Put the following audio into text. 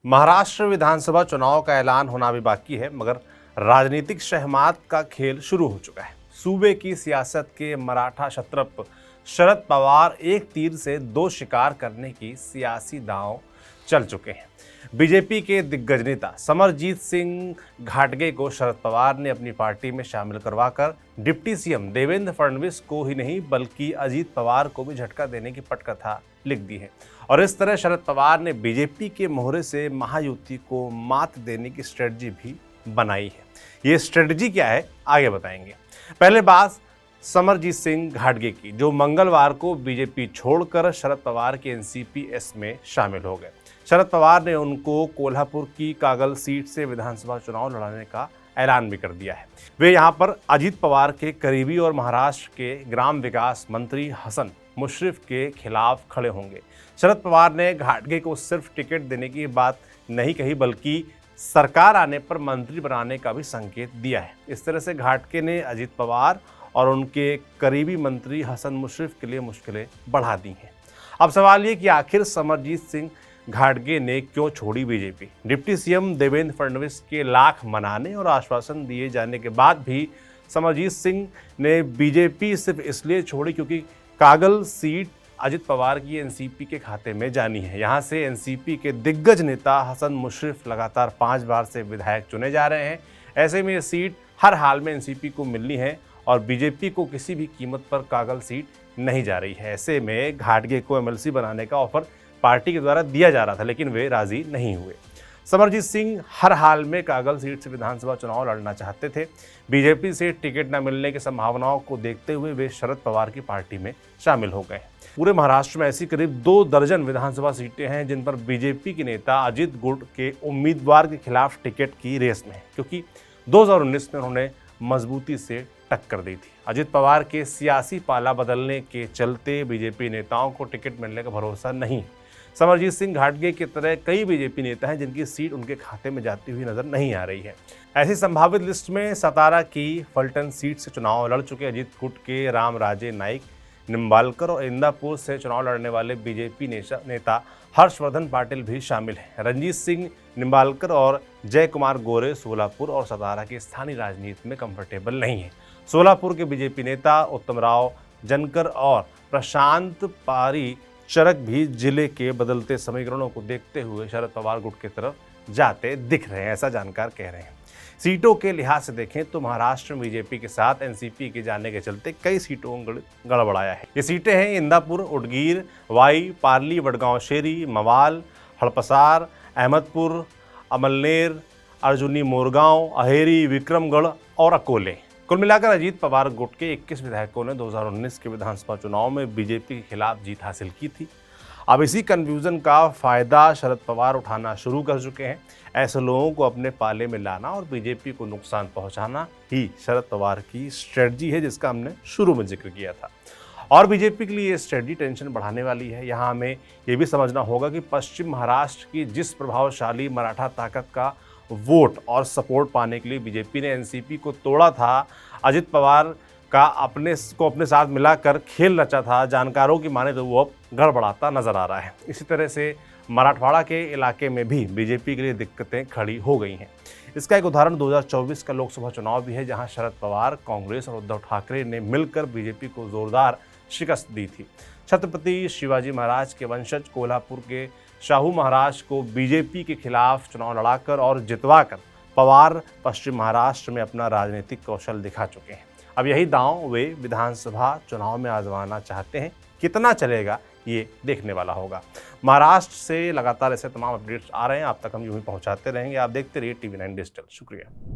महाराष्ट्र विधानसभा चुनाव का ऐलान होना भी बाकी है, मगर राजनीतिक शहमात का खेल शुरू हो चुका है। सूबे की सियासत के मराठा क्षत्रप शरद पवार एक तीर से दो शिकार करने की सियासी दांव चल चुके हैं। बीजेपी के दिग्गज नेता समरजीत सिंह घाटगे को शरद पवार ने अपनी पार्टी में शामिल करवाकर डिप्टी सीएम देवेंद्र फडणवीस को ही नहीं बल्कि अजीत पवार को भी झटका देने की पटकथा लिख दी है। और इस तरह शरद पवार ने बीजेपी के मोहरे से महायुति को मात देने की स्ट्रेटजी भी बनाई है। ये स्ट्रेटजी क्या है, आगे बताएंगे। पहले बात समरजीत सिंह घाटगे की, जो मंगलवार को बीजेपी छोड़कर शरद पवार के एनसीपी-एस में शामिल हो गए। शरद पवार ने उनको कोल्हापुर की कागल सीट से विधानसभा चुनाव लड़ाने का ऐलान भी कर दिया है। वे यहां पर अजीत पवार के करीबी और महाराष्ट्र के ग्राम विकास मंत्री हसन मुश्रीफ के खिलाफ खड़े होंगे। शरद पवार ने घाटगे को सिर्फ टिकट देने की बात नहीं कही, बल्कि सरकार आने पर मंत्री बनाने का भी संकेत दिया है। इस तरह से घाटगे ने अजीत पवार और उनके करीबी मंत्री हसन मुश्रीफ के लिए मुश्किलें बढ़ा दी हैं। अब सवाल ये कि आखिर समरजीत सिंह घाटगे ने क्यों छोड़ी BJP. Deputy CM Devendra Fadnavis के लाख मनाने और आश्वासन दिए जाने के बाद भी समरजीत सिंह ने बीजेपी सिर्फ इसलिए छोड़ी क्योंकि कागल सीट अजित पवार की एनसीपी के खाते में जानी है। यहाँ से एनसीपी के दिग्गज नेता हसन मुश्रीफ लगातार 5 बार से विधायक चुने जा रहे हैं। ऐसे में ये सीट हर हाल में एनसीपी को मिलनी है और बीजेपी को किसी भी कीमत पर कागल सीट नहीं जा रही है। ऐसे में घाटगे को एमएलसी बनाने का ऑफर पार्टी के द्वारा दिया जा रहा था, लेकिन वे राजी नहीं हुए। समरजीत सिंह हर हाल में कागल सीट से विधानसभा चुनाव लड़ना चाहते थे। बीजेपी से टिकट न मिलने की संभावनाओं को देखते हुए वे शरद पवार की पार्टी में शामिल हो गए। पूरे महाराष्ट्र में ऐसी करीब 2 दर्जन विधानसभा सीटें हैं जिन पर बीजेपी के नेता अजित गुट के उम्मीदवार के खिलाफ टिकट की रेस में है, क्योंकि 2019 में उन्होंने मजबूती से टक्कर दी थी। अजित पवार के सियासी पाला बदलने के चलते बीजेपी नेताओं को टिकट मिलने का भरोसा नहीं। समरजीत सिंह घाटगे की तरह कई बीजेपी नेता हैं जिनकी सीट उनके खाते में जाती हुई नजर नहीं आ रही है। ऐसी संभावित लिस्ट में सतारा की फलटन सीट से चुनाव लड़ चुके अजित गुट के रामराजे नाइक निम्बालकर और इंदापुर से चुनाव लड़ने वाले बीजेपी नेता हर्षवर्धन पाटिल भी शामिल हैं। रंजीत सिंह निम्बालकर और जय कुमार गोरे सोलापुर और सतारा की स्थानीय राजनीति में कंफर्टेबल नहीं है। सोलापुर के बीजेपी नेता उत्तमराव जनकर और प्रशांत पारी चरक भी जिले के बदलते समीकरणों को देखते हुए शरद पवार गुट की तरफ जाते दिख रहे हैं, ऐसा जानकार कह रहे हैं। सीटों के लिहाज से देखें तो महाराष्ट्र में बीजेपी के साथ एनसीपी के जाने के चलते कई सीटों गड़बड़ाया है। ये सीटें हैं इंदापुर, उदगीर, वाई, पार्ली, वडगांव शेरी, मवाल, हड़पसार, अहमदपुर, अमलनेर, अर्जुनी मोरगांव, अहेरी, विक्रमगढ़ और अकोले। कुल मिलाकर अजीत पवार गुट के 21 विधायकों ने 2019 के विधानसभा चुनाव में बीजेपी के खिलाफ जीत हासिल की थी। अब इसी कंफ्यूजन का फायदा शरद पवार उठाना शुरू कर चुके हैं। ऐसे लोगों को अपने पाले में लाना और बीजेपी को नुकसान पहुंचाना ही शरद पवार की स्ट्रेटजी है, जिसका हमने शुरू में जिक्र किया था। और बीजेपी के लिए ये स्ट्रेटजी टेंशन बढ़ाने वाली है। यहाँ हमें ये भी समझना होगा कि पश्चिम महाराष्ट्र की जिस प्रभावशाली मराठा ताकत का वोट और सपोर्ट पाने के लिए बीजेपी ने एनसीपी को तोड़ा था, अजित पवार का अपने साथ मिलाकर खेल रचा था, जानकारों की माने तो वो अब गड़बड़ाता नजर आ रहा है। इसी तरह से मराठवाड़ा के इलाके में भी बीजेपी के लिए दिक्कतें खड़ी हो गई हैं। इसका एक उदाहरण 2024 का लोकसभा चुनाव भी है, जहां शरद पवार, कांग्रेस और उद्धव ठाकरे ने मिलकर बीजेपी को जोरदार शिकस्त दी थी। छत्रपति शिवाजी महाराज के वंशज कोल्हापुर के शाहू महाराज को बीजेपी के खिलाफ चुनाव लड़ाकर और जितवाकर पवार पश्चिम महाराष्ट्र में अपना राजनीतिक कौशल दिखा चुके हैं। अब यही दांव वे विधानसभा चुनाव में आजमाना चाहते हैं। कितना चलेगा ये देखने वाला होगा। महाराष्ट्र से लगातार ऐसे तमाम अपडेट्स आ रहे हैं, आप तक हम यूं ही पहुंचाते रहेंगे। आप देखते रहिए TV9 डिजिटल। शुक्रिया।